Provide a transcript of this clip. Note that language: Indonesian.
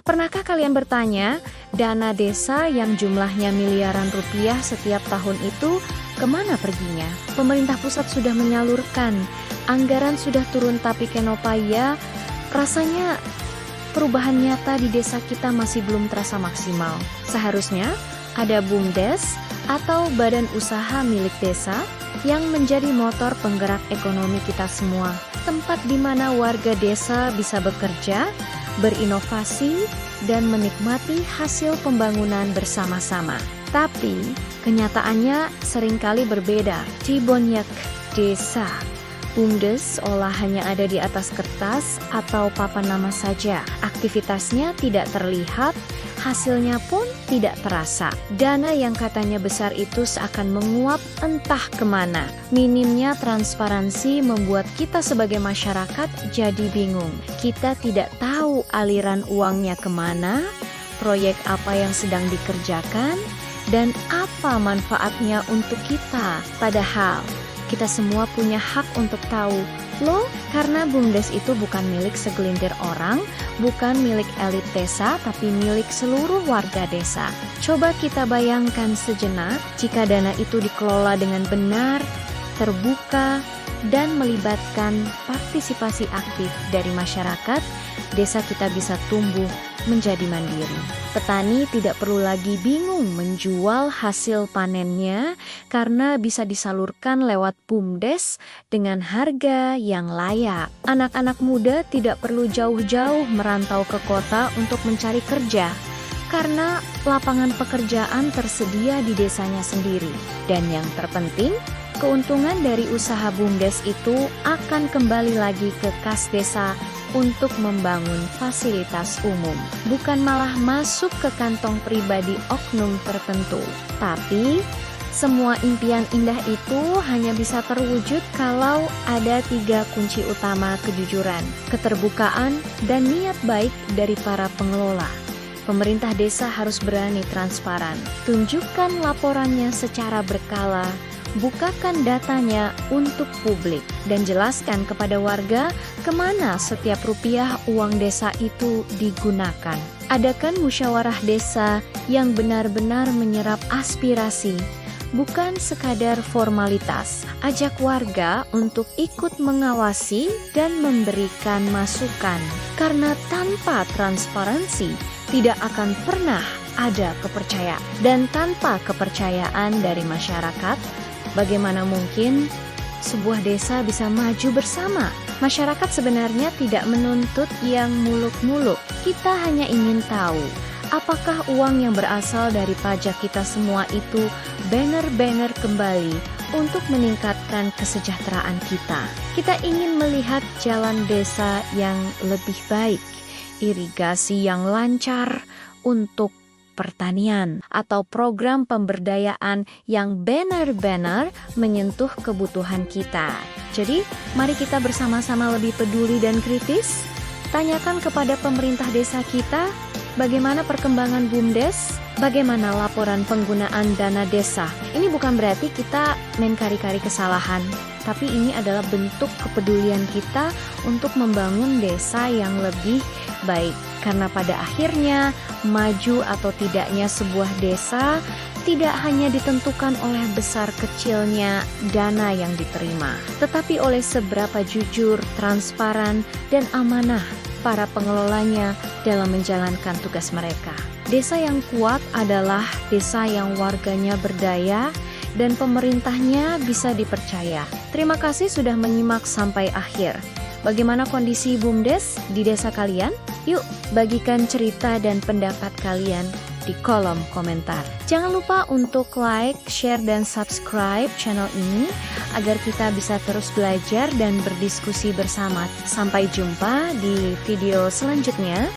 Pernahkah kalian bertanya, dana desa yang jumlahnya miliaran rupiah setiap tahun itu kemana perginya? Pemerintah pusat sudah menyalurkan, anggaran sudah turun tapi kenopaya, rasanya perubahan nyata di desa kita masih belum terasa maksimal. Seharusnya ada BUMDes atau badan usaha milik desa yang menjadi motor penggerak ekonomi kita semua. Tempat di mana warga desa bisa bekerja, berinovasi, dan menikmati hasil pembangunan bersama-sama. Tapi, kenyataannya seringkali berbeda. Di banyak desa, BUMDes olah hanya ada di atas kertas atau papan nama saja. Aktivitasnya tidak terlihat, hasilnya pun tidak terasa. Dana yang katanya besar itu seakan menguap entah kemana. Minimnya transparansi membuat kita sebagai masyarakat jadi bingung. Kita tidak tahu aliran uangnya kemana, proyek apa yang sedang dikerjakan, dan apa manfaatnya untuk kita. Padahal kita semua punya hak untuk tahu. Loh, karena BUMDes itu bukan milik segelintir orang, bukan milik elit desa, tapi milik seluruh warga desa. Coba kita bayangkan sejenak, jika dana itu dikelola dengan benar, terbuka, dan melibatkan partisipasi aktif dari masyarakat, desa kita bisa tumbuh menjadi mandiri. Petani tidak perlu lagi bingung menjual hasil panennya karena bisa disalurkan lewat BUMDes dengan harga yang layak. Anak-anak muda tidak perlu jauh-jauh merantau ke kota untuk mencari kerja karena lapangan pekerjaan tersedia di desanya sendiri. Dan yang terpenting, keuntungan dari usaha BUMDes itu akan kembali lagi ke kas desa untuk membangun fasilitas umum, bukan malah masuk ke kantong pribadi oknum tertentu. Tapi, semua impian indah itu hanya bisa terwujud kalau ada 3 kunci utama: kejujuran, keterbukaan, dan niat baik dari para pengelola. Pemerintah desa harus berani transparan, tunjukkan laporannya secara berkala, bukakan datanya untuk publik, dan jelaskan kepada warga kemana setiap rupiah uang desa itu digunakan. Adakan musyawarah desa yang benar-benar menyerap aspirasi, bukan sekadar formalitas. Ajak warga untuk ikut mengawasi dan memberikan masukan, karena tanpa transparansi tidak akan pernah ada kepercayaan. Dan tanpa kepercayaan dari masyarakat, bagaimana mungkin sebuah desa bisa maju bersama? Masyarakat sebenarnya tidak menuntut yang muluk-muluk. Kita hanya ingin tahu, apakah uang yang berasal dari pajak kita semua itu benar-benar kembali untuk meningkatkan kesejahteraan kita. Kita ingin melihat jalan desa yang lebih baik, irigasi yang lancar untuk pertanian, atau program pemberdayaan yang benar-benar menyentuh kebutuhan kita. Jadi, mari kita bersama-sama lebih peduli dan kritis. Tanyakan kepada pemerintah desa kita, bagaimana perkembangan BUMDes, bagaimana laporan penggunaan dana desa. Ini bukan berarti kita main kari-kari kesalahan, tapi ini adalah bentuk kepedulian kita untuk membangun desa yang lebih baik. Karena pada akhirnya, maju atau tidaknya sebuah desa tidak hanya ditentukan oleh besar kecilnya dana yang diterima, tetapi oleh seberapa jujur, transparan, dan amanah para pengelolanya dalam menjalankan tugas mereka. Desa yang kuat adalah desa yang warganya berdaya dan pemerintahnya bisa dipercaya. Terima kasih sudah menyimak sampai akhir. Bagaimana kondisi BUMDes di desa kalian? Yuk, bagikan cerita dan pendapat kalian di kolom komentar. Jangan lupa untuk like, share, dan subscribe channel ini agar kita bisa terus belajar dan berdiskusi bersama. Sampai jumpa di video selanjutnya.